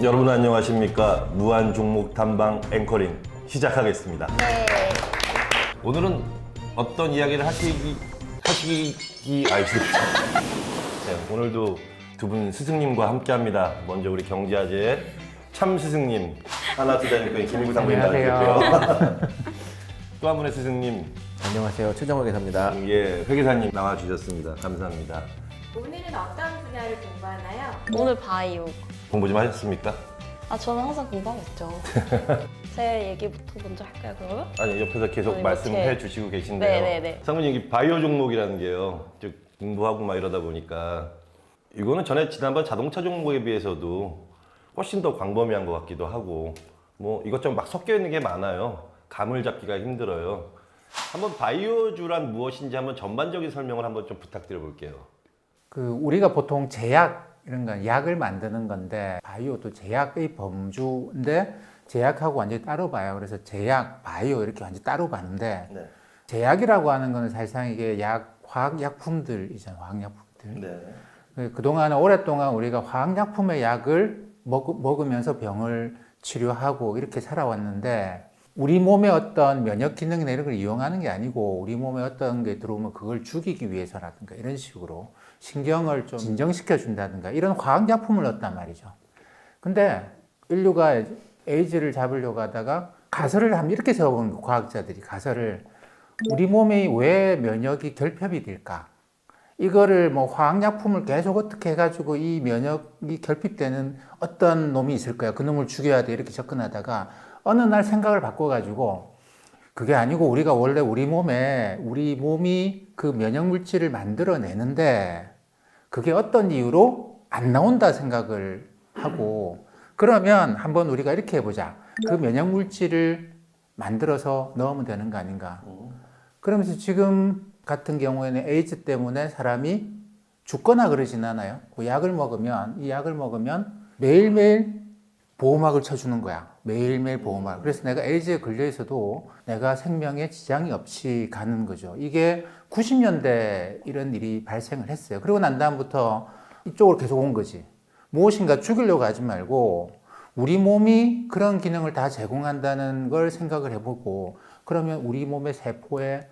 여러분 안녕하십니까? 무한 종목 탐방 앵커링 시작하겠습니다. 네. 오늘은 어떤 이야기를 하시기 네, 오늘도 두 분 스승님과 함께합니다. 먼저 우리 경제화제의 참 스승님 하나투자증권 김일구 상무님 나와주셨고요. 또 한 분의 스승님 안녕하세요. 최정호 회사입니다. 예, 회계사님 나와주셨습니다. 감사합니다. 오늘은 어떤 분야를 공부하나요? 오늘 바이오. 공부 좀 하셨습니까? 저는 항상 공부하고 있죠. 제 얘기부터 먼저 할까요, 그러면? 아니 옆에서 계속 아니, 말씀해 뭐 주시고 계신데요. 네네네. 상무님 이 바이오 종목이라는 게요. 즉 공부하고 막 이러다 보니까 이거는 전에 지난번 자동차 종목에 비해서도 훨씬 더 광범위한 것 같기도 하고 뭐 이것저것 막 섞여 있는 게 많아요. 감을 잡기가 힘들어요. 한번 바이오주란 무엇인지 한번 전반적인 설명을 한번 좀 부탁드려 볼게요. 우리가 보통 제약 이런 건 약을 만드는 건데 바이오도 제약의 범주인데 제약하고 완전히 따로 봐요. 그래서 제약, 바이오 이렇게 완전히 따로 봐는데 네. 제약이라고 하는 거는 사실상 이게 화학약품들이잖아요. 화학약품들. 네. 그동안 오랫동안 우리가 화학약품의 약을 먹으면서 병을 치료하고 이렇게 살아왔는데 우리 몸의 어떤 면역 기능이나 이런 걸 이용하는 게 아니고 우리 몸에 어떤 게 들어오면 그걸 죽이기 위해서라든가 이런 식으로 신경을 좀 진정시켜 준다든가 이런 화학약품을 넣었단 말이죠. 근데 인류가 에이즈를 잡으려고 하다가 가설을 한번 이렇게 세워보는 거예요. 과학자들이 가설을 우리 몸이 왜 면역이 결핍이 될까? 이거를 뭐 화학약품을 계속 어떻게 해가지고 이 면역이 결핍되는 어떤 놈이 있을 거야. 그 놈을 죽여야 돼. 이렇게 접근하다가 어느 날 생각을 바꿔가지고 그게 아니고 우리가 원래 우리 몸이 그 면역 물질을 만들어내는데 그게 어떤 이유로 안 나온다 생각을 하고 그러면 한번 우리가 이렇게 해보자. 그 면역 물질을 만들어서 넣으면 되는 거 아닌가. 그러면서 지금 같은 경우에는 에이즈 때문에 사람이 죽거나 그러진 않아요. 이 약을 먹으면 매일매일 보호막을 쳐주는 거야. 매일매일 보호막. 그래서 내가 에이즈에 걸려 있어도 내가 생명에 지장이 없이 가는 거죠. 이게 90년대 이런 일이 발생을 했어요. 그리고 난 다음부터 이쪽으로 계속 온 거지. 무엇인가 죽이려고 하지 말고 우리 몸이 그런 기능을 다 제공한다는 걸 생각을 해보고 그러면 우리 몸의 세포에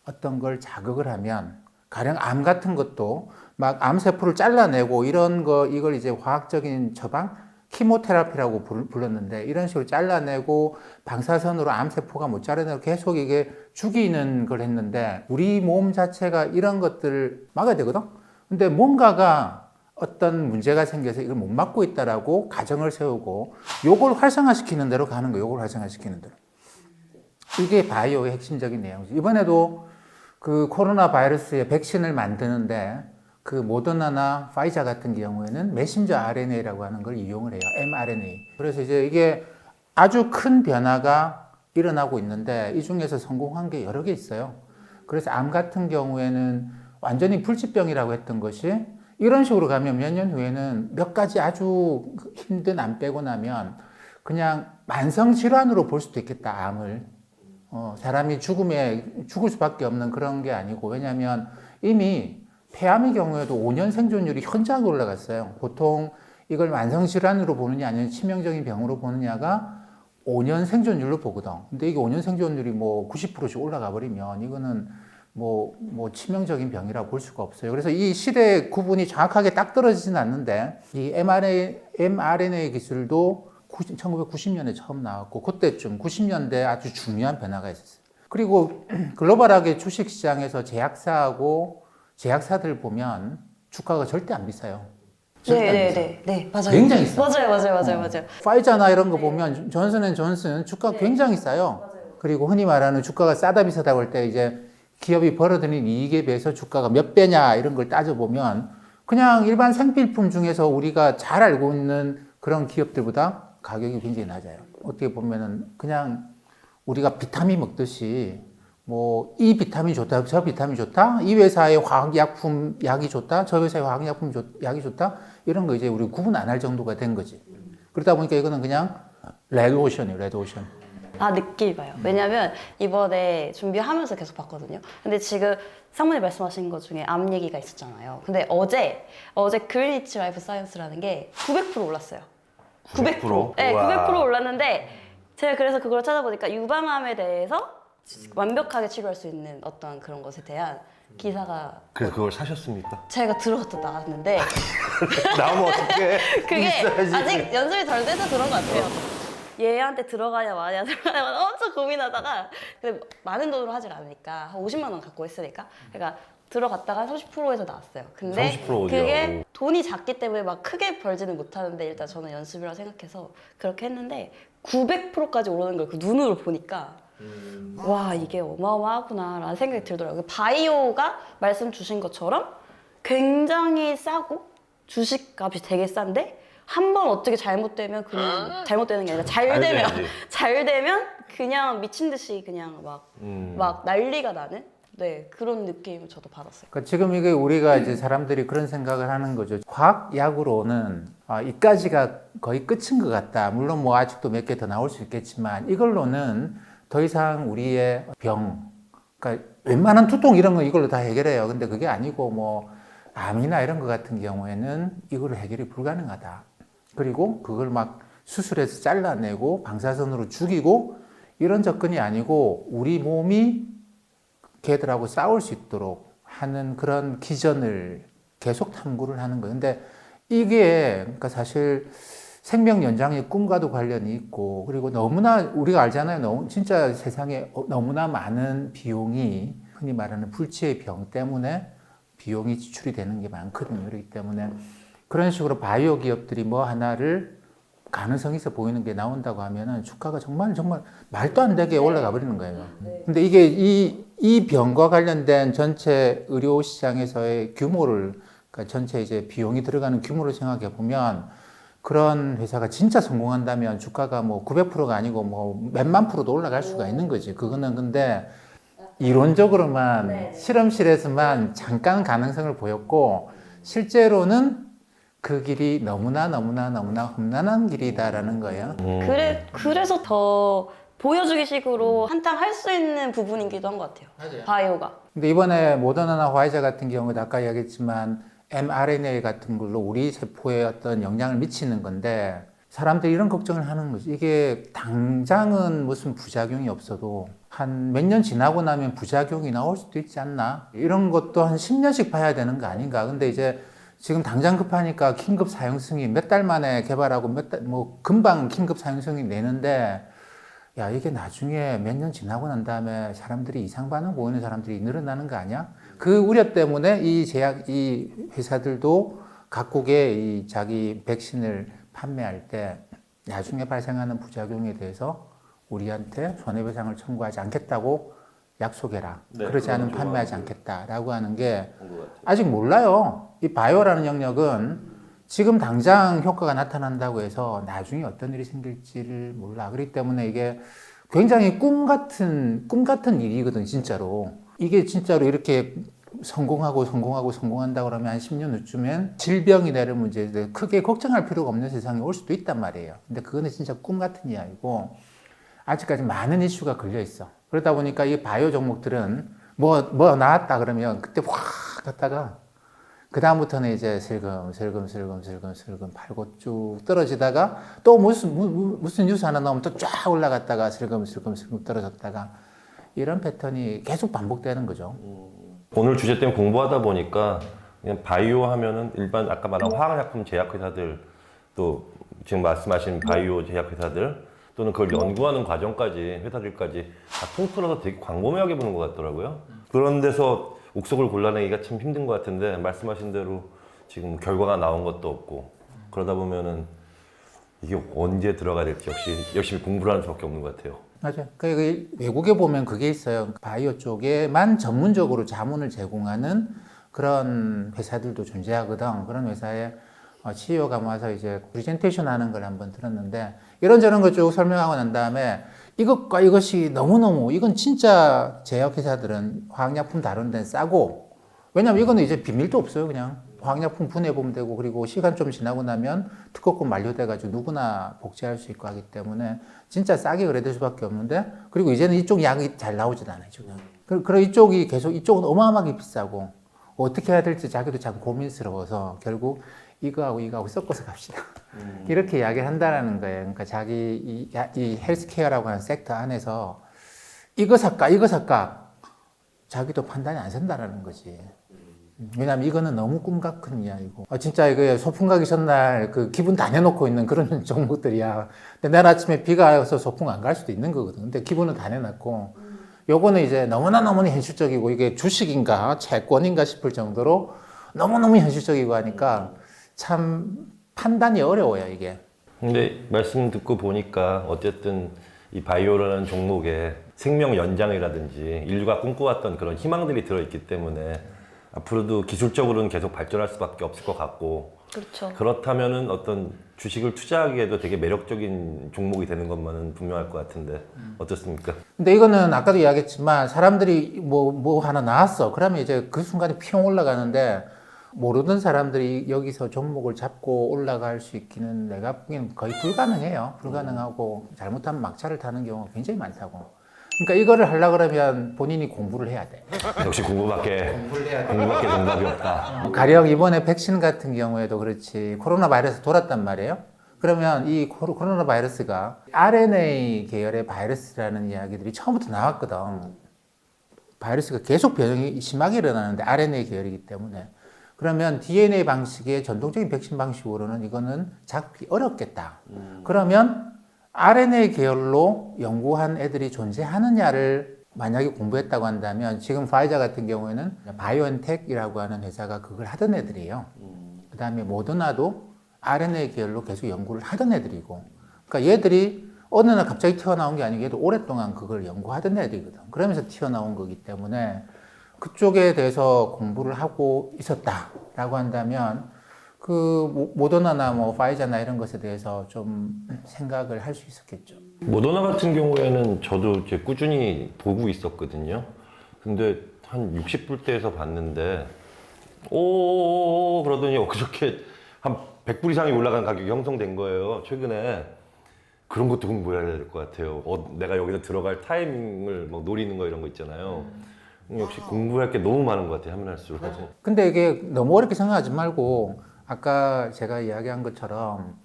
어떤 걸 자극을 하면 가령 암 같은 것도 막 암세포를 잘라내고 이걸 이제 화학적인 처방 키모테라피라고 불렀는데 이런 식으로 잘라내고 방사선으로 암세포가 못 자라내고 계속 이게 죽이는 걸 했는데 우리 몸 자체가 이런 것들을 막아야 되거든? 근데 뭔가가 어떤 문제가 생겨서 이걸 못 막고 있다라고 가정을 세우고 요걸 활성화시키는 대로 가는 거예요. 요걸 활성화시키는 대로. 이게 바이오의 핵심적인 내용이죠. 이번에도 그 코로나 바이러스의 백신을 만드는데 그 모더나나 파이자 같은 경우에는 메신저 RNA라고 하는 걸 이용을 해요. mRNA. 그래서 이제 이게 아주 큰 변화가 일어나고 있는데 이 중에서 성공한 게 여러 개 있어요. 그래서 암 같은 경우에는 완전히 불치병이라고 했던 것이 이런 식으로 가면 몇 년 후에는 몇 가지 아주 힘든 암 빼고 나면 그냥 만성질환으로 볼 수도 있겠다, 암을. 사람이 죽을 수밖에 없는 그런 게 아니고, 왜냐하면 이미 폐암의 경우에도 5년 생존율이 현저하게 올라갔어요. 보통 이걸 만성질환으로 보느냐 아니면 치명적인 병으로 보느냐가 5년 생존율로 보거든. 근데 이게 5년 생존율이 뭐 90%씩 올라가 버리면 이거는 뭐 치명적인 병이라고 볼 수가 없어요. 그래서 이 시대 구분이 정확하게 딱 떨어지진 않는데 이 mRNA 기술도 1990년에 처음 나왔고 그때쯤 90년대에 아주 중요한 변화가 있었어요. 그리고 글로벌하게 주식시장에서 제약사들 보면 주가가 절대 안 비싸요. 네, 맞아요. 굉장히 싸. 맞아요. 파이자나 이런 거 보면 존슨앤존슨 주가 굉장히 싸요. 맞아요. 그리고 흔히 말하는 주가가 싸다 비싸다고 할 때 이제 기업이 벌어들인 이익에 비해서 주가가 몇 배냐 이런 걸 따져보면 그냥 일반 생필품 중에서 우리가 잘 알고 있는 그런 기업들보다 가격이 굉장히 낮아요. 어떻게 보면은 그냥 우리가 비타민 먹듯이 뭐 이 비타민이 좋다, 저 비타민이 좋다, 이 회사의 화학약품 약이 좋다, 저 회사의 화학약품 약이 좋다 이런 거 이제 우리 구분 안 할 정도가 된 거지. 그러다 보니까 이거는 그냥 레드오션이에요, 레드오션. 느낌이 봐요. 왜냐면 이번에 준비하면서 계속 봤거든요. 근데 지금 상무님 말씀하신 것 중에 암 얘기가 있었잖아요. 근데 어제 그린위치 라이프 사이언스라는 게 900% 올랐어요. 900%. 네, 우와. 900% 올랐는데 제가 그래서 그걸 찾아보니까 유방암에 대해서 완벽하게 치료할 수 있는 어떤 그런 것에 대한 기사가 그래서 그걸 사셨습니까? 제가 들어갔다 나왔는데 나오면 어떡해. 그게 있어야지. 아직 연습이 덜 돼서 그런 것 같아요. 얘한테 들어가냐 마냐 들어가냐 엄청 고민하다가 근데 많은 돈으로 하질 않으니까 한 50만 원 갖고 했으니까 그러니까 들어갔다가 30%에서 나왔어요. 근데 30% 어디야? 그게 돈이 작기 때문에 막 크게 벌지는 못하는데 일단 저는 연습이라고 생각해서 그렇게 했는데 900%까지 오르는 걸 그 눈으로 보니까 와 이게 어마어마하구나라는 생각이 들더라고요. 바이오가 말씀 주신 것처럼 굉장히 싸고 주식값이 되게 싼데 한 번 어떻게 잘못되면 그냥 잘못되는 게 아니라 잘 되면 돼야지. 잘 되면 그냥 미친 듯이 그냥 막 난리가 나는 네 그런 느낌을 저도 받았어요. 그러니까 지금 이게 우리가 이제 사람들이 그런 생각을 하는 거죠. 과학약으로는 이까지가 거의 끝인 것 같다. 물론 뭐 아직도 몇 개 더 나올 수 있겠지만 이걸로는 더 이상 우리의 병, 그러니까 웬만한 두통 이런 거 이걸로 다 해결해요. 근데 그게 아니고 뭐 암이나 이런 거 같은 경우에는 이걸로 해결이 불가능하다. 그리고 그걸 막 수술해서 잘라내고 방사선으로 죽이고 이런 접근이 아니고 우리 몸이 걔들하고 싸울 수 있도록 하는 그런 기전을 계속 탐구를 하는 거예요. 근데 이게 그러니까 사실 생명 연장의 꿈과도 관련이 있고 그리고 너무나 우리가 알잖아요. 진짜 세상에 너무나 많은 비용이 흔히 말하는 불치의 병 때문에 비용이 지출이 되는 게 많거든요. 그렇기 때문에 그런 식으로 바이오 기업들이 뭐 하나를 가능성이 있어 보이는 게 나온다고 하면은 주가가 정말 말도 안 되게 올라가 버리는 거예요. 근데 이게 이 병과 관련된 전체 의료 시장에서의 규모를 그러니까 전체 이제 비용이 들어가는 규모를 생각해 보면 그런 회사가 진짜 성공한다면 주가가 뭐 900%가 아니고 뭐 몇만 프로도 올라갈 수가 있는 거지. 그거는 근데 이론적으로만 실험실에서만 잠깐 가능성을 보였고 실제로는 그 길이 너무나 험난한 길이다라는 거예요. 그래서 더 보여주기 식으로 한탕 할 수 있는 부분이기도 한 것 같아요. 맞아요. 바이오가. 근데 이번에 모더나나 화이자 같은 경우도 아까 이야기했지만 mRNA 같은 걸로 우리 세포에 어떤 영향을 미치는 건데 사람들이 이런 걱정을 하는 거지. 이게 당장은 무슨 부작용이 없어도 한 몇 년 지나고 나면 부작용이 나올 수도 있지 않나? 이런 것도 한 10년씩 봐야 되는 거 아닌가? 근데 이제 지금 당장 급하니까 긴급 사용승인 몇 달 만에 개발하고 뭐 금방 긴급 사용승인 내는데 야 이게 나중에 몇 년 지나고 난 다음에 사람들이 이상 반응 보이는 사람들이 늘어나는 거 아니야? 그 우려 때문에 이 회사들도 각국의 이 자기 백신을 판매할 때 나중에 발생하는 부작용에 대해서 우리한테 손해배상을 청구하지 않겠다고 약속해라. 네, 그러지 않으면 그건 판매하지 않겠다라고 하는 게 아직 몰라요. 이 바이오라는 영역은 지금 당장 효과가 나타난다고 해서 나중에 어떤 일이 생길지를 몰라. 그렇기 때문에 이게 굉장히 꿈 같은 일이거든, 진짜로. 이게 진짜로 이렇게 성공한다 그러면 한 10년 후쯤엔 질병이나 이런 문제에 크게 걱정할 필요가 없는 세상이 올 수도 있단 말이에요. 근데 그거는 진짜 꿈 같은 이야기고 아직까지 많은 이슈가 걸려 있어. 그러다 보니까 이 바이오 종목들은 뭐 나왔다 그러면 그때 확 갔다가 그 다음부터는 이제 슬금 팔고 쭉 떨어지다가 또 무슨 뉴스 하나 나오면 또 쫙 올라갔다가 슬금 떨어졌다가 이런 패턴이 계속 반복되는 거죠. 오늘 주제 때문에 공부하다 보니까 그냥 바이오 하면은 일반 아까 말한 화학약품 제약회사들 또 지금 말씀하신 바이오 제약회사들 또는 그걸 연구하는 과정까지 회사들까지 다 통틀어서 되게 광범위하게 보는 것 같더라고요. 그런 데서 옥석을 골라내기가 참 힘든 것 같은데 말씀하신 대로 지금 결과가 나온 것도 없고 그러다 보면은 이게 언제 들어가야 될지 역시 열심히 공부를 하는 수밖에 없는 것 같아요. 맞아요. 그 외국에 보면 그게 있어요. 바이오 쪽에만 전문적으로 자문을 제공하는 그런 회사들도 존재하거든. 그런 회사에 CEO가 와서 이제 프레젠테이션 하는 걸 한번 들었는데 이런저런 거 쭉 설명하고 난 다음에 이것과 이것이 너무너무 이건 진짜 제약회사들은 화학약품 다루는 데는 싸고 왜냐면 이거는 이제 비밀도 없어요. 그냥 화학약품 분해보면 되고 그리고 시간 좀 지나고 나면 특허권 만료돼가지고 누구나 복제할 수 있고 하기 때문에 진짜 싸게 거래될 수밖에 없는데 그리고 이제는 이쪽 약이 잘 나오지도 않아요. 지금. 그리고 이쪽은 어마어마하게 비싸고 어떻게 해야 될지 자기도 참 고민스러워서 결국 이거하고 이거하고 섞어서 갑시다. 이렇게 이야기를 한다는 거예요. 그러니까 자기 이 헬스케어라고 하는 섹터 안에서 이거 살까 자기도 판단이 안 선다라는 거지. 왜냐면 이거는 너무 꿈 같은 이야기고. 진짜 이거 소풍 가기 전날 그 기분 다 내놓고 있는 그런 종목들이야. 근데 내일 아침에 비가 와서 소풍 안 갈 수도 있는 거거든. 근데 기분은 다 내놨고. 요거는 이제 너무나 현실적이고 이게 주식인가 채권인가 싶을 정도로 너무너무 현실적이고 하니까 참 판단이 어려워요, 이게. 근데 말씀 듣고 보니까 어쨌든 이 바이오라는 종목에 생명 연장이라든지 인류가 꿈꿔왔던 그런 희망들이 들어있기 때문에 앞으로도 기술적으로는 계속 발전할 수밖에 없을 것 같고, 그렇죠. 그렇다면은 어떤 주식을 투자하기에도 되게 매력적인 종목이 되는 것만은 분명할 것 같은데 어떻습니까? 근데 이거는 아까도 이야기했지만 사람들이 뭐 하나 나왔어. 그러면 이제 그 순간에 피용 올라가는데 모르는 사람들이 여기서 종목을 잡고 올라갈 수 있기는 내가 보기에는 거의 불가능해요. 불가능하고 잘못하면 막차를 타는 경우가 굉장히 많다고. 그러니까 이거를 하려고 그러면 본인이 공부를 해야 돼. 역시 공부밖에 정답이 없다. 가령 이번에 백신 같은 경우에도 그렇지 코로나 바이러스 돌았단 말이에요. 그러면 이 코로나 바이러스가 RNA 계열의 바이러스라는 이야기들이 처음부터 나왔거든. 바이러스가 계속 변형이 심하게 일어나는데 RNA 계열이기 때문에. 그러면 DNA 방식의 전통적인 백신 방식으로는 이거는 잡기 어렵겠다. 그러면 RNA 계열로 연구한 애들이 존재하느냐를 만약에 공부했다고 한다면 지금 파이자 같은 경우에는 바이오엔텍이라고 하는 회사가 그걸 하던 애들이에요. 그 다음에 모더나도 RNA 계열로 계속 연구를 하던 애들이고, 그러니까 얘들이 어느 날 갑자기 튀어나온 게 아니고 얘도 오랫동안 그걸 연구하던 애들이거든. 그러면서 튀어나온 거기 때문에 그쪽에 대해서 공부를 하고 있었다라고 한다면 그 모더나나 뭐 파이자나 이런 것에 대해서 좀 생각을 할 수 있었겠죠. 모더나 같은 경우에는 저도 이제 꾸준히 보고 있었거든요. 근데 한 60불대에서 봤는데 오 그러더니 엊그저께 한 100불 이상이 올라간 가격이 형성된 거예요. 최근에. 그런 것도 공부해야 될 것 같아요. 내가 여기서 들어갈 타이밍을 막 노리는 거 이런 거 있잖아요. 역시 공부할 게 너무 많은 것 같아요. 하면 할수록. 근데 이게 너무 어렵게 생각하지 말고 아까 제가 이야기한 것처럼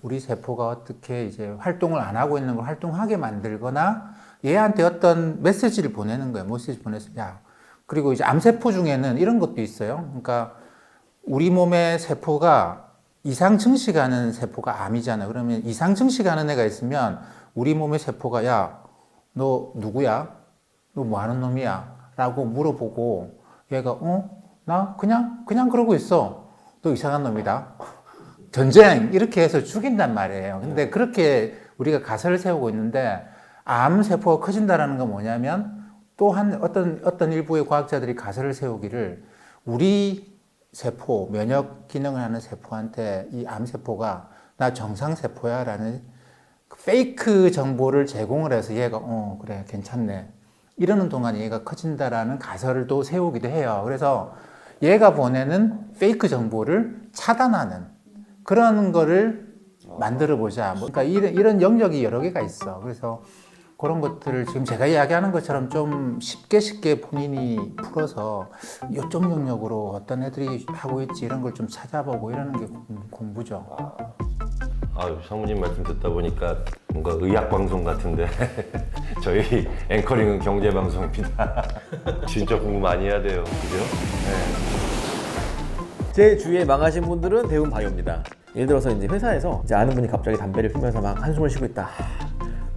우리 세포가 어떻게 이제 활동을 안 하고 있는 걸 활동하게 만들거나 얘한테 어떤 메시지를 보내는 거예요. 메시지 보내서 야. 그리고 이제 암세포 중에는 이런 것도 있어요. 그러니까 우리 몸의 세포가 이상 증식하는 세포가 암이잖아. 그러면 이상 증식하는 애가 있으면 우리 몸의 세포가 야, 너 누구야? 너 뭐 하는 놈이야? 라고 물어보고 얘가 나 그냥 그러고 있어. 너 이상한 놈이다. 전쟁 이렇게 해서 죽인단 말이에요. 근데 그렇게 우리가 가설을 세우고 있는데 암 세포가 커진다라는 건 뭐냐면 또한 어떤 일부의 과학자들이 가설을 세우기를 우리 세포, 면역 기능을 하는 세포한테 이 암 세포가 나 정상 세포야라는 페이크 정보를 제공을 해서 얘가 그래 괜찮네 이러는 동안 얘가 커진다라는 가설을 또 세우기도 해요. 그래서 얘가 보내는 페이크 정보를 차단하는 그런 거를 만들어 보자. 그러니까 이런 영역이 여러 개가 있어. 그래서 그런 것들을 지금 제가 이야기하는 것처럼 좀 쉽게 본인이 풀어서 이쪽 영역으로 어떤 애들이 하고 있지 이런 걸 좀 찾아보고 이러는 게 공부죠. 아유, 사모님 말씀 듣다 보니까 뭔가 의학 방송 같은데 저희 앵커링은 경제 방송입니다. 진짜 공부 많이 해야 돼요, 그죠? 제 주위에 망하신 분들은 대부분 바이오입니다. 예를 들어서 이제 회사에서 이제 아는 분이 갑자기 담배를 피면서 막 한숨을 쉬고 있다.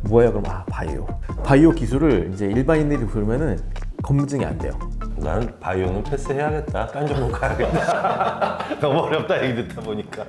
뭐예요? 그럼 바이오. 바이오 기술을 이제 일반인들이 부르면은 검증이 안 돼요. 난 바이오는 패스해야겠다. 딴 종목 가야겠다. 너무 어렵다 얘기 듣다 보니까.